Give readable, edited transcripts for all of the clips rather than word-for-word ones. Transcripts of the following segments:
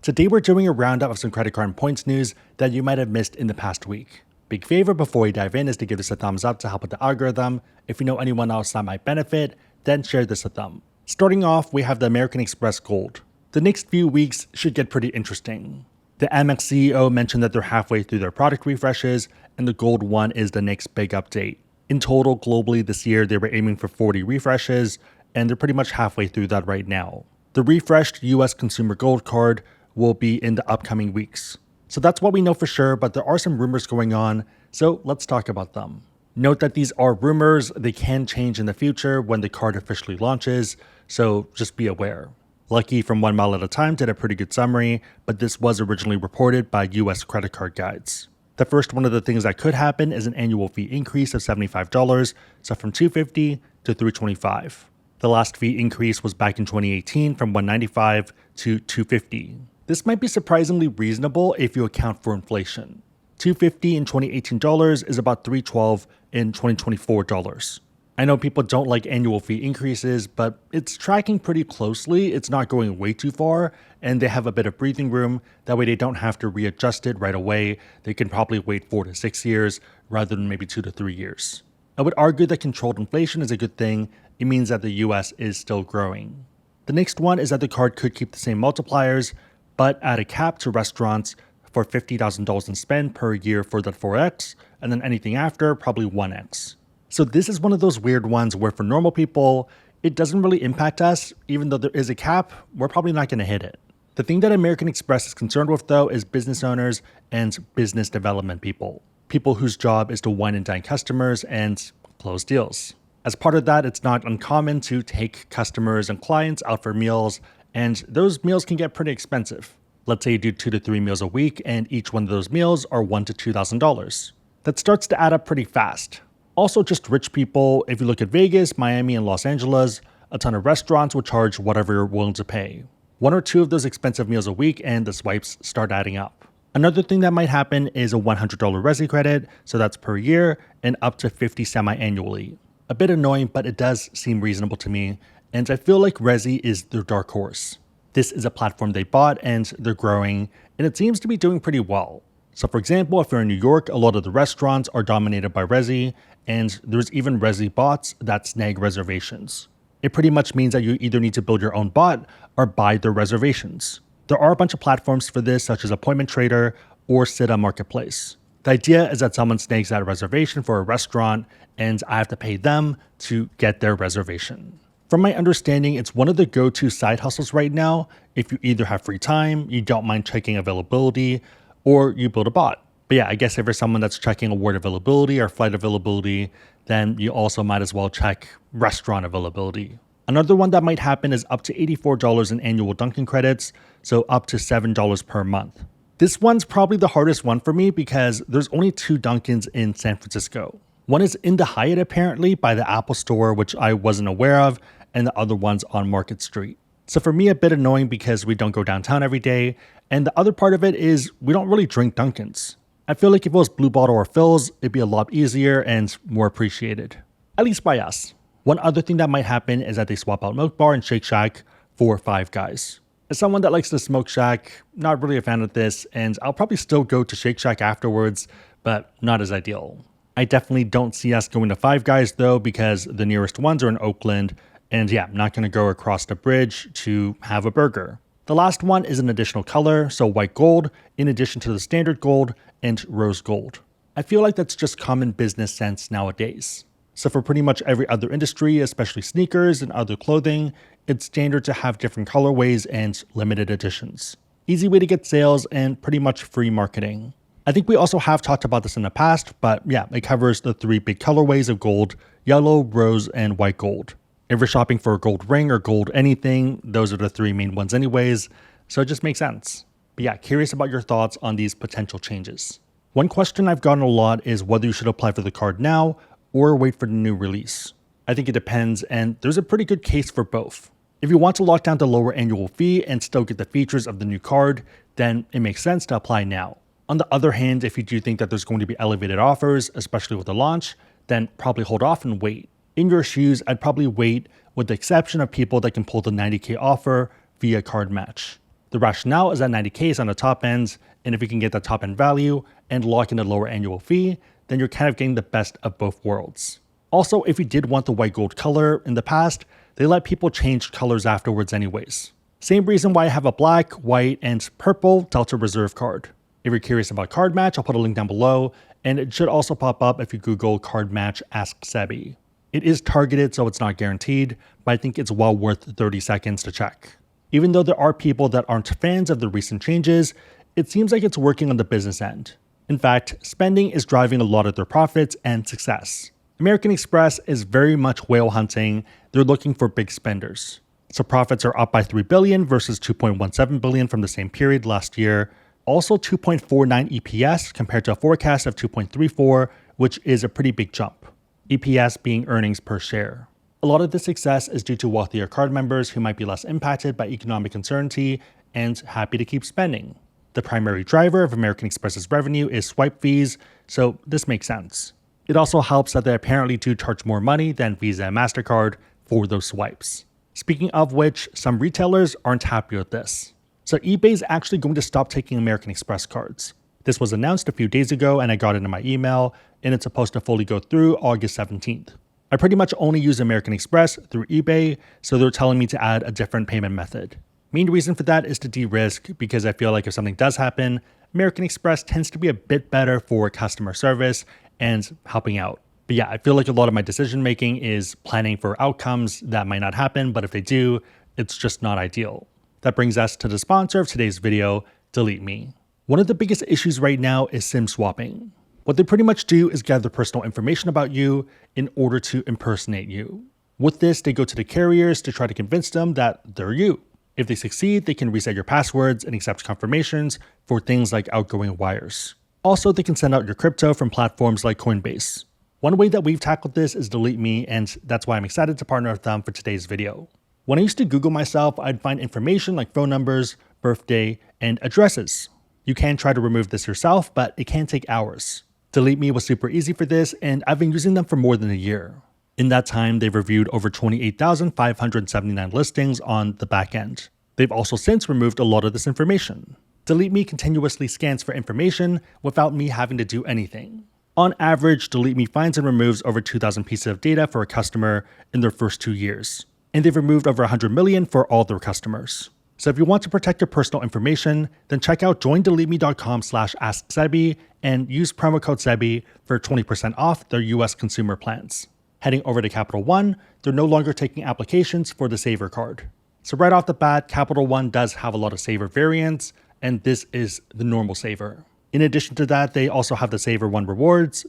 Today we're doing a roundup of some credit card and points news that you might have missed in the past week. Big favor before we dive in is to give this a thumbs up to help with the algorithm. If you know anyone else that might benefit, then share this with them. Starting off, we have the American Express Gold. The next few weeks should get pretty interesting. The Amex CEO mentioned that they're halfway through their product refreshes, and the Gold one is the next big update. In total, globally this year, they were aiming for 40 refreshes, and they're pretty much halfway through that right now. The refreshed US Consumer Gold Card will be in the upcoming weeks. So that's what we know for sure, but there are some rumors going on, so let's talk about them. Note that these are rumors, they can change in the future when the card officially launches, so just be aware. Lucky from 1 Mile at a Time did a pretty good summary, but this was originally reported by US credit card guides. The first one of the things that could happen is an annual fee increase of $75, so from $250 to $325. The last fee increase was back in 2018 from $195 to $250. This might be surprisingly reasonable if you account for inflation. $250 in 2018 dollars is about $312 in 2024 dollars. I know people don't like annual fee increases, but it's tracking pretty closely. It's not going way too far, and they have a bit of breathing room. That way they don't have to readjust it right away. They can probably wait 4 to 6 years rather than maybe 2 to 3 years. I would argue that controlled inflation is a good thing. It means that the US is still growing. The next one is that the card could keep the same multipliers, but add a cap to restaurants for $50,000 in spend per year for that 4x, and then anything after, probably 1x. So this is one of those weird ones where for normal people, it doesn't really impact us. Even though there is a cap, we're probably not going to hit it. The thing that American Express is concerned with though is business owners and business development people. People whose job is to wine and dine customers and close deals. As part of that, it's not uncommon to take customers and clients out for meals, and those meals can get pretty expensive. Let's say you do 2 to 3 meals a week, and each one of those meals are $1,000 to $2,000. That starts to add up pretty fast. Also, just rich people, if you look at Vegas, Miami, and Los Angeles, a ton of restaurants will charge whatever you're willing to pay. 1 or 2 of those expensive meals a week, and the swipes start adding up. Another thing that might happen is a $100 Resi credit, so that's per year, and up to $50 semi-annually. A bit annoying, but it does seem reasonable to me, and I feel like Resi is their dark horse. This is a platform they bought and they're growing, and it seems to be doing pretty well. So for example, if you're in New York, a lot of the restaurants are dominated by Resi, and there's even Resi bots that snag reservations. It pretty much means that you either need to build your own bot or buy their reservations. There are a bunch of platforms for this, such as Appointment Trader or Sita Marketplace. The idea is that someone snags that reservation for a restaurant, and I have to pay them to get their reservation. From my understanding, it's one of the go-to side hustles right now if you either have free time, you don't mind checking availability, or you build a bot. But yeah, I guess if you're someone that's checking award availability or flight availability, then you also might as well check restaurant availability. Another one that might happen is up to $84 in annual Dunkin' credits, so up to $7 per month. This one's probably the hardest one for me because there's only 2 Dunkins in San Francisco. One is in the Hyatt apparently by the Apple Store, which I wasn't aware of, and the other one's on Market Street. So for me, a bit annoying because we don't go downtown every day, and the other part of it is we don't really drink Dunkins. I feel like if it was Blue Bottle or Philz, it'd be a lot easier and more appreciated. At least by us. One other thing that might happen is that they swap out Milk Bar and Shake Shack for Five Guys. As someone that likes to smoke Shack, not really a fan of this, and I'll probably still go to Shake Shack afterwards, but not as ideal. I definitely don't see us going to Five Guys though, because the nearest ones are in Oakland, and yeah, I'm not going to go across the bridge to have a burger. The last one is an additional color, so white gold, in addition to the standard gold and rose gold. I feel like that's just common business sense nowadays. So for pretty much every other industry, especially sneakers and other clothing, it's standard to have different colorways and limited editions. Easy way to get sales and pretty much free marketing. I think we also have talked about this in the past, but yeah, it covers the 3 big colorways of gold: yellow, rose, and white gold. If you're shopping for a gold ring or gold anything, those are the 3 main ones anyways, so it just makes sense. But yeah, curious about your thoughts on these potential changes. One question I've gotten a lot is whether you should apply for the card now or wait for the new release. I think it depends, and there's a pretty good case for both. If you want to lock down the lower annual fee and still get the features of the new card, then it makes sense to apply now. On the other hand, if you do think that there's going to be elevated offers, especially with the launch, then probably hold off and wait. In your shoes, I'd probably wait, with the exception of people that can pull the $90K offer via card match. The rationale is that 90K is on the top end, and if you can get the top end value and lock in a lower annual fee, then you're kind of getting the best of both worlds. Also, if you did want the white gold color in the past, they let people change colors afterwards anyways. Same reason why I have a black, white, and purple Delta Reserve card. If you're curious about card match, I'll put a link down below, and it should also pop up if you Google card match Ask Sebby. It is targeted, so it's not guaranteed, but I think it's well worth 30 seconds to check. Even though there are people that aren't fans of the recent changes, it seems like it's working on the business end. In fact, spending is driving a lot of their profits and success. American Express is very much whale hunting. They're looking for big spenders. So profits are up by $3 billion versus $2.17 billion from the same period last year. Also 2.49 EPS compared to a forecast of 2.34, which is a pretty big jump. EPS being earnings per share. A lot of this success is due to wealthier card members who might be less impacted by economic uncertainty and happy to keep spending. The primary driver of American Express's revenue is swipe fees, so this makes sense. It also helps that they apparently do charge more money than Visa and MasterCard for those swipes. Speaking of which, some retailers aren't happy with this. So eBay is actually going to stop taking American Express cards. This was announced a few days ago and I got it in my email, and it's supposed to fully go through August 17th. I pretty much only use American Express through eBay, so they're telling me to add a different payment method. Main reason for that is to de-risk, because I feel like if something does happen, American Express tends to be a bit better for customer service and helping out. But yeah, I feel like a lot of my decision making is planning for outcomes that might not happen, but if they do, it's just not ideal. That brings us to the sponsor of today's video, DeleteMe. One of the biggest issues right now is SIM swapping. What they pretty much do is gather personal information about you in order to impersonate you. With this, they go to the carriers to try to convince them that they're you. If they succeed, they can reset your passwords and accept confirmations for things like outgoing wires. Also, they can send out your crypto from platforms like Coinbase. One way that we've tackled this is DeleteMe, and that's why I'm excited to partner with them for today's video. When I used to Google myself, I'd find information like phone numbers, birthday, and addresses. You can try to remove this yourself, but it can take hours. DeleteMe was super easy for this, and I've been using them for more than a year. In that time, they've reviewed over 28,579 listings on the back end. They've also since removed a lot of this information. DeleteMe continuously scans for information without me having to do anything. On average, DeleteMe finds and removes over 2,000 pieces of data for a customer in their first 2 years. And they've removed over 100 million for all their customers. So if you want to protect your personal information, then check out joindeleteme.com/AskSebby and use promo code Sebby for 20% off their US consumer plans. Heading over to Capital One, they're no longer taking applications for the Savor card. So right off the bat, Capital One does have a lot of Savor variants, and this is the normal Savor. In addition to that, they also have the Savor One Rewards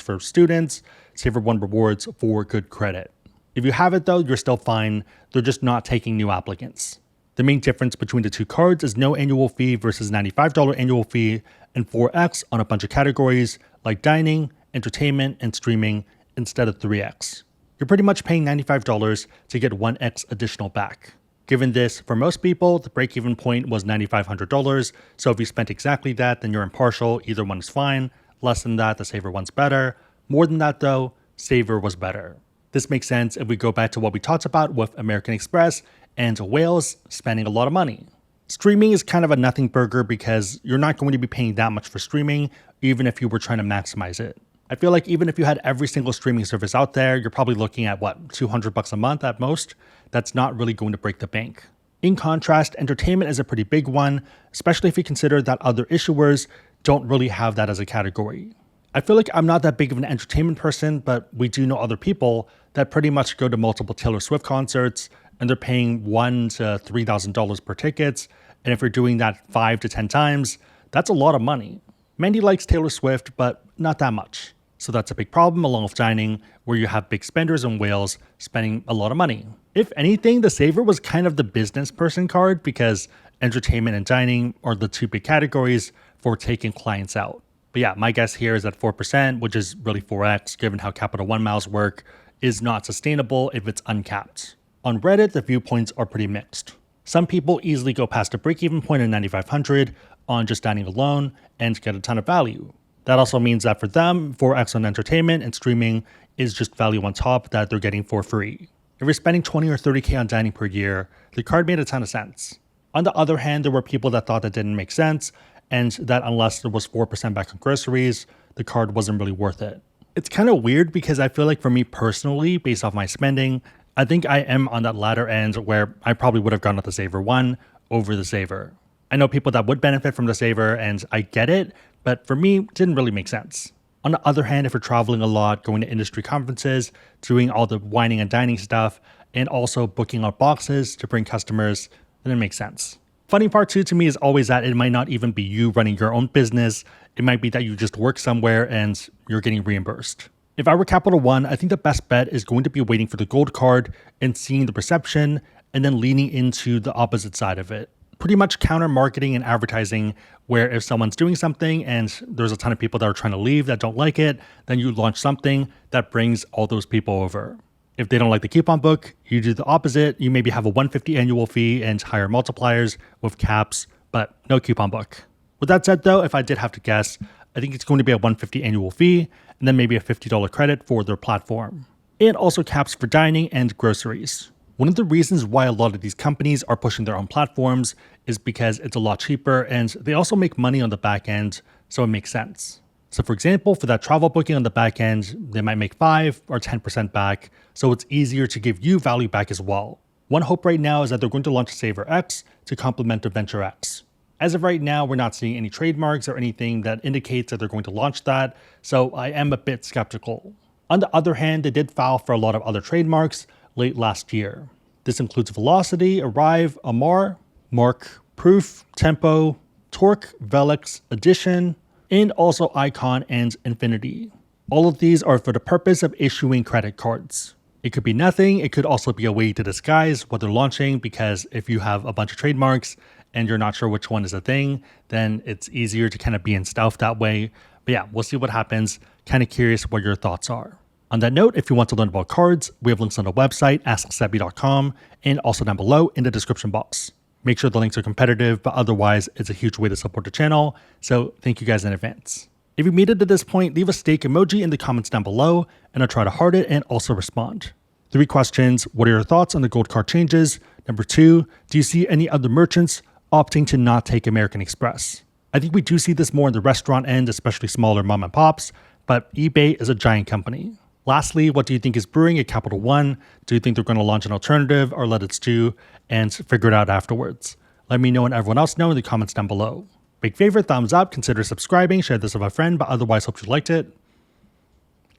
for students, Savor One Rewards for good credit. If you have it though, you're still fine. They're just not taking new applicants. The main difference between the two cards is no annual fee versus $95 annual fee and 4x on a bunch of categories like dining, entertainment, and streaming instead of 3x. You're pretty much paying $95 to get 1x additional back. Given this, for most people, the break-even point was $9,500, so if you spent exactly that, then you're impartial, either one is fine. Less than that, the Savor one's better. More than that though, Savor was better. This makes sense if we go back to what we talked about with American Express and whales spending a lot of money. Streaming is kind of a nothing burger because you're not going to be paying that much for streaming, even if you were trying to maximize it. I feel like even if you had every single streaming service out there, you're probably looking at $200 a month at most. That's not really going to break the bank. In contrast, entertainment is a pretty big one, especially if you consider that other issuers don't really have that as a category. I feel like I'm not that big of an entertainment person, but we do know other people that pretty much go to multiple Taylor Swift concerts and they're paying $1,000 to $3,000 per tickets. And if you're doing that 5 to 10 times, that's a lot of money. Mandy likes Taylor Swift, but not that much. So that's a big problem along with dining, where you have big spenders and whales spending a lot of money. If anything, the Savor was kind of the business person card because entertainment and dining are the two big categories for taking clients out. But yeah, my guess here is that 4%, which is really 4x, given how Capital One miles work, is not sustainable if it's uncapped. On Reddit, the viewpoints are pretty mixed. Some people easily go past a break-even point of $9,500 on just dining alone and get a ton of value. That also means that for them, 4x on entertainment and streaming is just value on top that they're getting for free. If you're spending 20 or 30K on dining per year, the card made a ton of sense. On the other hand, there were people that thought that didn't make sense and that unless there was 4% back on groceries, the card wasn't really worth it. It's kind of weird because I feel like for me personally, based off my spending, I think I am on that latter end where I probably would have gone with the Savor one over the Savor. I know people that would benefit from the Savor and I get it, but for me, it didn't really make sense. On the other hand, if you're traveling a lot, going to industry conferences, doing all the wining and dining stuff, and also booking out boxes to bring customers, then it makes sense. Funny part too to me is always that it might not even be you running your own business. It might be that you just work somewhere and you're getting reimbursed. If I were Capital One, I think the best bet is going to be waiting for the gold card and seeing the reception and then leaning into the opposite side of it. Pretty much counter marketing and advertising, where if someone's doing something and there's a ton of people that are trying to leave that don't like it, then you launch something that brings all those people over. If they don't like the coupon book, you do the opposite. You maybe have a $150 annual fee and higher multipliers with caps, but no coupon book. With that said though, if I did have to guess, I think it's going to be a $150 annual fee and then maybe a $50 credit for their platform. And also caps for dining and groceries. One of the reasons why a lot of these companies are pushing their own platforms is because it's a lot cheaper and they also make money on the back end, so it makes sense. So for example, for that travel booking on the back end, they might make 5 or 10% back, so it's easier to give you value back as well. One hope right now is that they're going to launch Savor X to complement their Venture X. As of right now, we're not seeing any trademarks or anything that indicates that they're going to launch that, so I am a bit skeptical. On the other hand, they did file for a lot of other trademarks late last year. This includes Velocity, Arrive, Amar, Mark, Proof, Tempo, Torque, Velix, Edition, and also Icon and Infinity. All of these are for the purpose of issuing credit cards. It could be nothing, it could also be a way to disguise what they're launching, because if you have a bunch of trademarks and you're not sure which one is a thing, then it's easier to kind of be in stealth that way. But yeah, we'll see what happens. Kind of curious what your thoughts are. On that note, if you want to learn about cards, we have links on the website, asksebby.com, and also down below in the description box. Make sure the links are competitive, but otherwise, it's a huge way to support the channel, so thank you guys in advance. If you made it to this point, leave a steak emoji in the comments down below, and I'll try to heart it and also respond. 3 questions: what are your thoughts on the gold card changes? Number 2, do you see any other merchants opting to not take American Express? I think we do see this more in the restaurant end, especially smaller mom and pops, but eBay is a giant company. Lastly, what do you think is brewing at Capital One? Do you think they're going to launch an alternative or let it stew and figure it out afterwards? Let me know and everyone else know in the comments down below. Big favorite, thumbs up, consider subscribing, share this with a friend, but otherwise hope you liked it.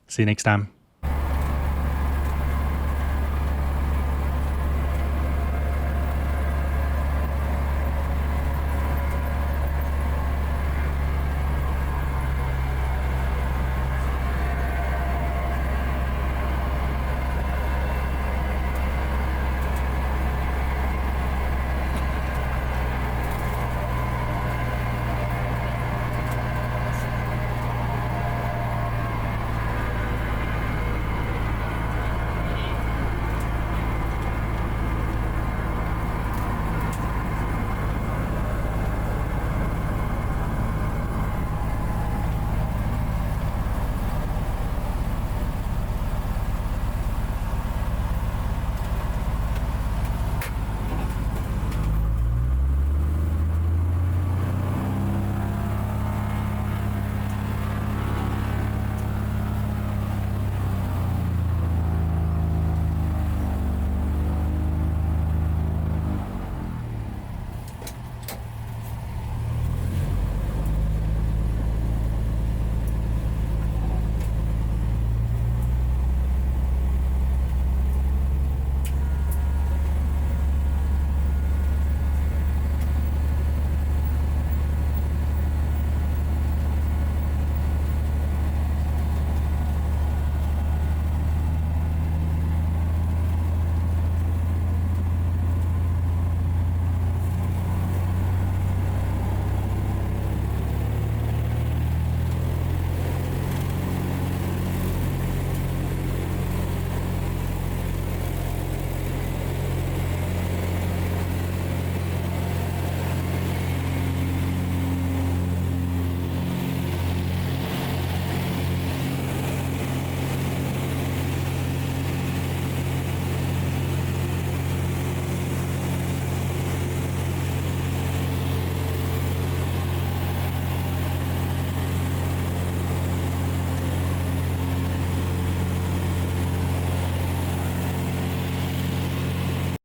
See you next time.